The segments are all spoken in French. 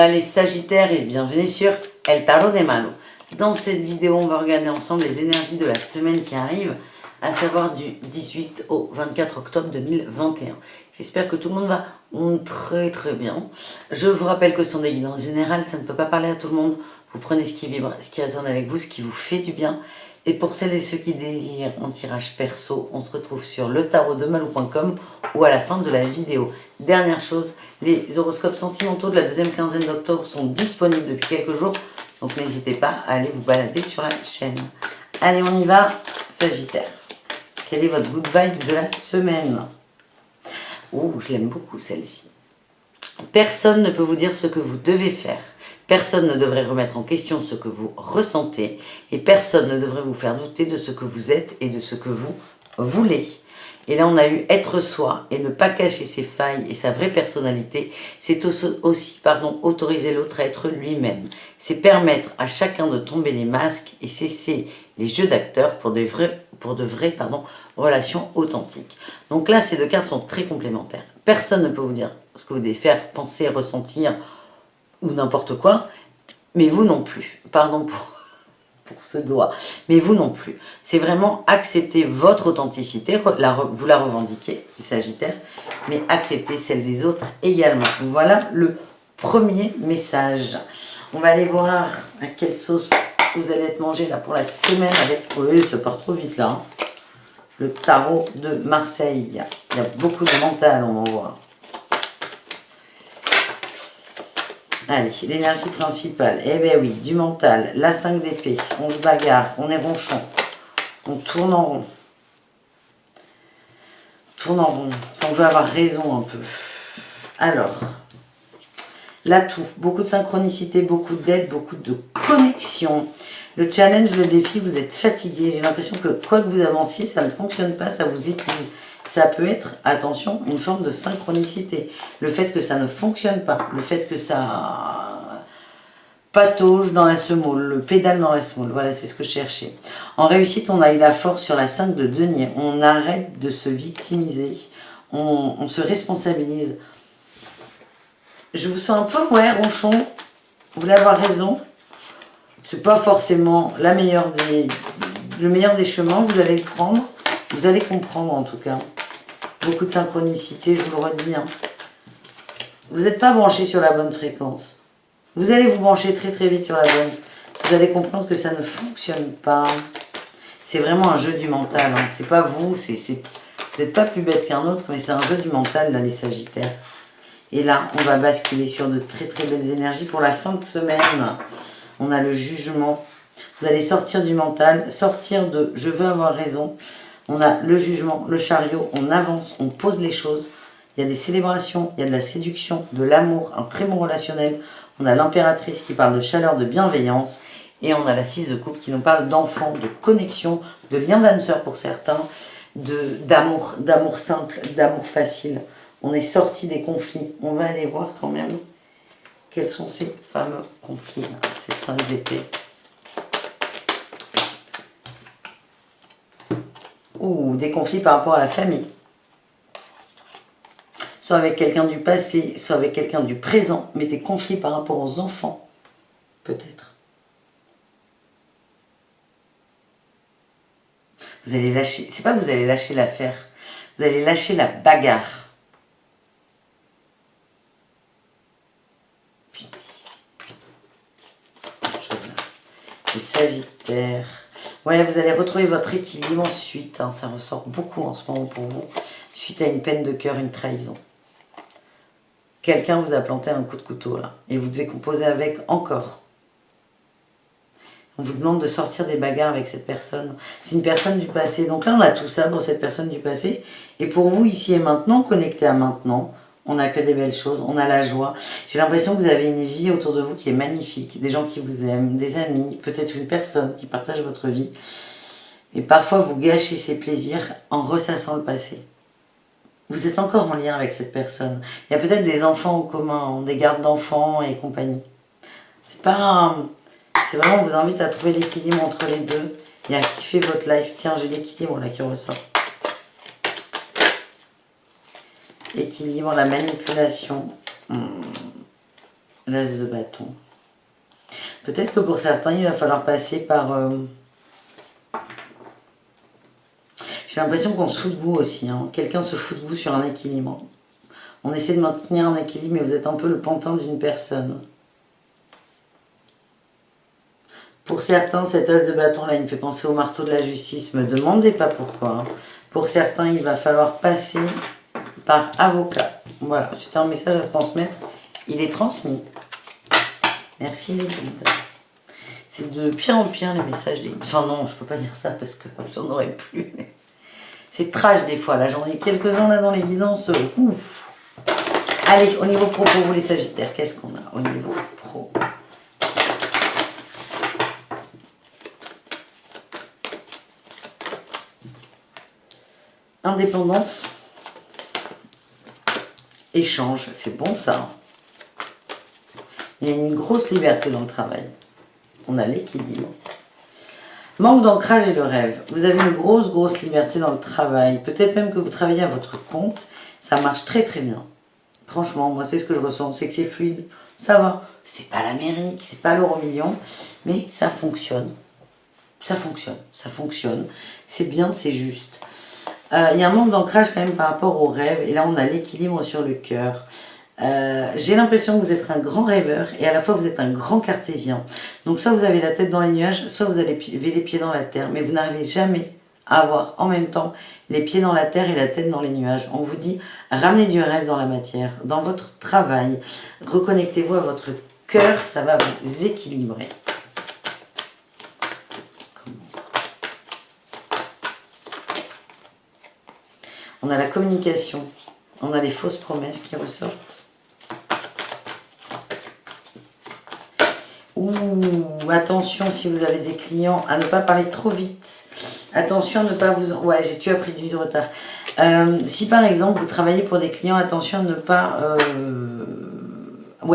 Hola les Sagittaires et bienvenue sur El Tarot de Malo. Dans cette vidéo, on va regarder ensemble les énergies de la semaine qui arrive, à savoir du 18 au 24 octobre 2021. J'espère que tout le monde va très bien. Je vous rappelle que ce sont des guidances générales, ça ne peut pas parler à tout le monde. Vous prenez ce qui vibre, ce qui résonne avec vous, ce qui vous fait du bien. Et pour celles et ceux qui désirent un tirage perso, on se retrouve sur letarodemalu.com ou à la fin de la vidéo. Dernière chose, les horoscopes sentimentaux de la deuxième quinzaine d'octobre sont disponibles depuis quelques jours. Donc n'hésitez pas à aller vous balader sur la chaîne. Allez, on y va, Sagittaire. Quel est votre good vibe de la semaine? Oh, je l'aime beaucoup celle-ci. Personne ne peut vous dire ce que vous devez faire. Personne ne devrait remettre en question ce que vous ressentez et personne ne devrait vous faire douter de ce que vous êtes et de ce que vous voulez. Et là, on a eu être soi et ne pas cacher ses failles et sa vraie personnalité. C'est aussi autoriser l'autre à être lui-même. C'est permettre à chacun de tomber les masques et cesser les jeux d'acteurs pour de vraies relations authentiques. Donc là, ces deux cartes sont très complémentaires. Personne ne peut vous dire ce que vous devez faire, penser, ressentir ou n'importe quoi, mais vous non plus. Pardon pour ce doigt, mais vous non plus. C'est vraiment accepter votre authenticité, vous la revendiquez, les Sagittaires, mais accepter celle des autres également. Voilà le premier message. On va aller voir à quelle sauce vous allez être mangé là pour la semaine avec... Oui, ça part trop vite là. Hein. Le tarot de Marseille. Il y a beaucoup de mental, on en voit. Allez, l'énergie principale. Eh bien oui, du mental. La 5 d'épée. On se bagarre. On est ronchon. On tourne en rond. Tourne en rond. Ça, on veut avoir raison un peu. Alors, l'atout. Beaucoup de synchronicité, beaucoup d'aide, beaucoup de connexion. Le challenge, le défi, vous êtes fatigué. J'ai l'impression que quoi que vous avanciez, ça ne fonctionne pas, ça vous épuise. Ça peut être, attention, une forme de synchronicité. Le fait que ça ne fonctionne pas, le fait que ça patauge dans la semoule, le pédale dans la semoule. Voilà, c'est ce que je cherchais. En réussite, on a eu la force sur la 5 de denier. On arrête de se victimiser. On se responsabilise. Je vous sens un peu, ouais, ronchon. Vous voulez avoir raison. C'est pas forcément le meilleur des chemins. Vous allez le prendre. Vous allez comprendre en tout cas. Beaucoup de synchronicité, je vous le redis. Hein. Vous n'êtes pas branché sur la bonne fréquence. Vous allez vous brancher très vite sur la bonne. Vous allez comprendre que ça ne fonctionne pas. C'est vraiment un jeu du mental. Hein. C'est pas vous. Vous n'êtes pas plus bête qu'un autre, mais c'est un jeu du mental, là, les Sagittaires. Et là, on va basculer sur de très belles énergies. Pour la fin de semaine, on a le jugement. Vous allez sortir du mental, sortir de « je veux avoir raison ». On a le jugement, le chariot, on avance, on pose les choses. Il y a des célébrations, il y a de la séduction, de l'amour, un très bon relationnel. On a l'impératrice qui parle de chaleur, de bienveillance. Et on a la 6 de coupe qui nous parle d'enfants, de connexion, de lien d'âme sœur pour certains, d'amour simple, d'amour facile. On est sorti des conflits. On va aller voir quand même quels sont ces fameux conflits. Cette 5 d'épée. Ou des conflits par rapport à la famille. Soit avec quelqu'un du passé, soit avec quelqu'un du présent, mais des conflits par rapport aux enfants, peut-être. Vous allez lâcher, c'est pas que vous allez lâcher l'affaire, vous allez lâcher la bagarre. Puis, chose là. Les Sagittaires. Ouais, vous allez retrouver votre équilibre ensuite. Hein, ça ressort beaucoup en ce moment pour vous. Suite à une peine de cœur, une trahison. Quelqu'un vous a planté un coup de couteau là. Et vous devez composer avec encore. On vous demande de sortir des bagarres avec cette personne. C'est une personne du passé. Donc là, on a tout ça pour cette personne du passé. Et pour vous, ici et maintenant, connecté à maintenant, on n'a que des belles choses. On a la joie. J'ai l'impression que vous avez une vie autour de vous qui est magnifique. Des gens qui vous aiment, des amis, peut-être une personne qui partage votre vie. Et parfois, vous gâchez ces plaisirs en ressassant le passé. Vous êtes encore en lien avec cette personne. Il y a peut-être des enfants en commun, des gardes d'enfants et compagnie. C'est pas... C'est vraiment, on vous invite à trouver l'équilibre entre les deux et à kiffer votre life. Tiens, j'ai l'équilibre là qui ressort. Équilibre, la manipulation. l'as de bâton. Peut-être que pour certains, il va falloir passer par... J'ai l'impression qu'on se fout de vous aussi. Hein. Quelqu'un se fout de vous sur un équilibre. On essaie de maintenir un équilibre, mais vous êtes un peu le pantin d'une personne. Pour certains, cet as de bâton là, il me fait penser au marteau de la justice. Me demandez pas pourquoi. Hein. Pour certains, il va falloir passer par avocat. Voilà, c'est un message à transmettre. Il est transmis. Merci les guides. C'est de pire en pire les messages des guides. Enfin non, je peux pas dire ça parce que j'en aurais plus. C'est trash des fois. Là, j'en ai quelques-uns là dans les guidances. Ouf. Allez, au niveau pro pour vous les Sagittaires, qu'est-ce qu'on a au niveau pro? Indépendance. Échange, c'est bon ça. Il y a une grosse liberté dans le travail. On a l'équilibre. Manque d'ancrage et le rêve. Vous avez une grosse liberté dans le travail. Peut-être même que vous travaillez à votre compte. Ça marche très bien. Franchement, moi c'est ce que je ressens. C'est que c'est fluide. Ça va. C'est pas l'Amérique, c'est pas l'euro-million. Mais ça fonctionne. Ça fonctionne. C'est bien, c'est juste. Il y a un manque d'ancrage quand même par rapport au rêve. Et là, on a l'équilibre sur le cœur. J'ai l'impression que vous êtes un grand rêveur et à la fois vous êtes un grand cartésien. Donc soit vous avez la tête dans les nuages, soit vous avez les pieds dans la terre. Mais vous n'arrivez jamais à avoir en même temps les pieds dans la terre et la tête dans les nuages. On vous dit, ramenez du rêve dans la matière, dans votre travail. Reconnectez-vous à votre cœur, ça va vous équilibrer. On a la communication, on a les fausses promesses qui ressortent. Ouh, attention si vous avez des clients à ne pas parler trop vite. Attention à ne pas vous... Ouais, tu as pris du retard. Si par exemple vous travaillez pour des clients, attention à ne pas...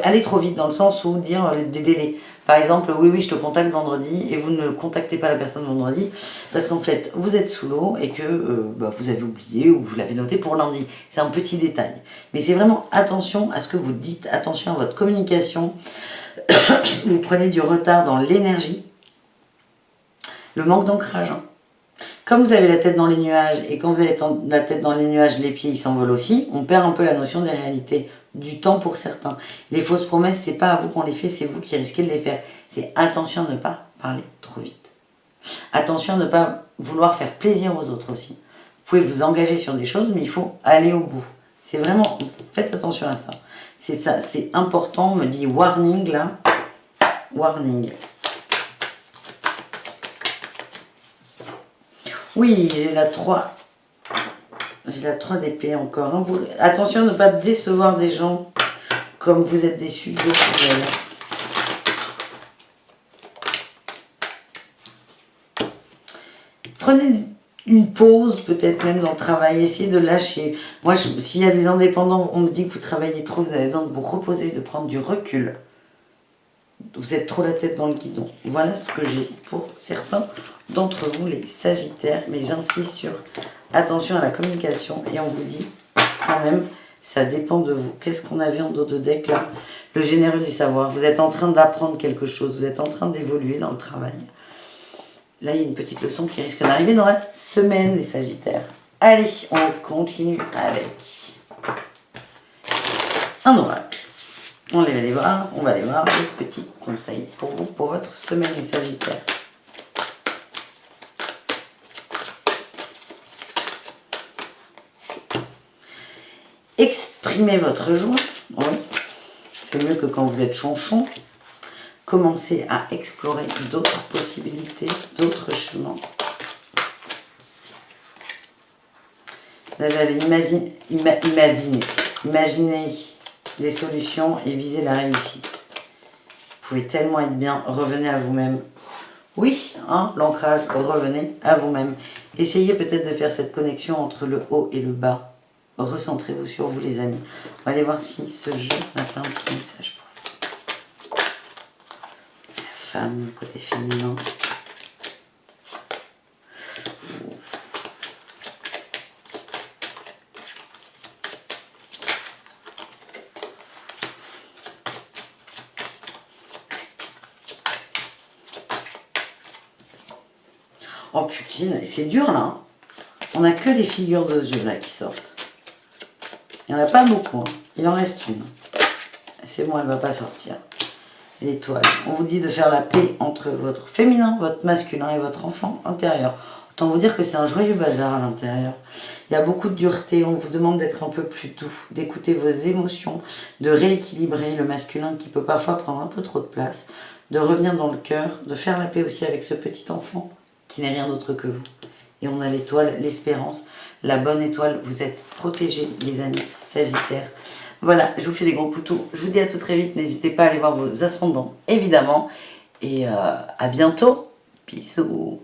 aller trop vite dans le sens où dire des délais. Par exemple, oui, je te contacte vendredi et vous ne contactez pas la personne vendredi parce qu'en fait, vous êtes sous l'eau et que vous avez oublié ou vous l'avez noté pour lundi. C'est un petit détail. Mais c'est vraiment attention à ce que vous dites, attention à votre communication. Vous prenez du retard dans l'énergie. Le manque d'ancrage. Comme vous avez la tête dans les nuages et quand vous avez la tête dans les nuages, les pieds ils s'envolent aussi, on perd un peu la notion des réalités, du temps pour certains. Les fausses promesses, c'est pas à vous qu'on les fait, c'est vous qui risquez de les faire. C'est attention à ne pas parler trop vite. Attention à ne pas vouloir faire plaisir aux autres aussi. Vous pouvez vous engager sur des choses, mais il faut aller au bout. C'est vraiment, faites attention à ça. C'est ça, c'est important, on me dit warning là. Warning. Oui, j'ai la 3. J'ai la 3 d'épée encore. Hein. Attention à ne pas décevoir des gens comme vous êtes déçus d'autres. Prenez une pause, peut-être même dans le travail. Essayez de lâcher. Moi, s'il y a des indépendants, on me dit que vous travaillez trop, vous avez besoin de vous reposer, de prendre du recul. Vous êtes trop la tête dans le guidon. Voilà ce que j'ai pour certains d'entre vous, les Sagittaires. Mais j'insiste sur attention à la communication. Et on vous dit, quand même, ça dépend de vous. Qu'est-ce qu'on avait en dos de deck là? Le généreux du savoir. Vous êtes en train d'apprendre quelque chose. Vous êtes en train d'évoluer dans le travail. Là, il y a une petite leçon qui risque d'arriver dans la semaine, les Sagittaires. Allez, on continue avec un oracle. On va aller voir les petits conseils pour vous, pour votre semaine, les Sagittaires. Exprimez votre joie, oui, c'est mieux que quand vous êtes chonchon. Commencez à explorer d'autres possibilités, d'autres chemins. Là, j'avais imaginé des solutions et viser la réussite. Vous pouvez tellement être bien, revenez à vous-même. Oui, hein, l'ancrage, revenez à vous-même. Essayez peut-être de faire cette connexion entre le haut et le bas. Recentrez-vous sur vous, les amis. On va aller voir si ce jeu n'a pas un petit message pour vous. La femme, côté féminin. Oh putain, c'est dur là. Hein. On n'a que les figures de yeux là qui sortent. Il n'y en a pas beaucoup. Hein. Il en reste une. C'est bon, elle ne va pas sortir. L'étoile. On vous dit de faire la paix entre votre féminin, votre masculin et votre enfant intérieur. Autant vous dire que c'est un joyeux bazar à l'intérieur. Il y a beaucoup de dureté. On vous demande d'être un peu plus doux, d'écouter vos émotions, de rééquilibrer le masculin qui peut parfois prendre un peu trop de place, de revenir dans le cœur, de faire la paix aussi avec ce petit enfant qui n'est rien d'autre que vous. Et on a l'étoile, l'espérance, la bonne étoile. Vous êtes protégés, les amis Sagittaires. Voilà, je vous fais des gros poutous. Je vous dis à tout très vite. N'hésitez pas à aller voir vos ascendants, évidemment. Et à bientôt. Bisous.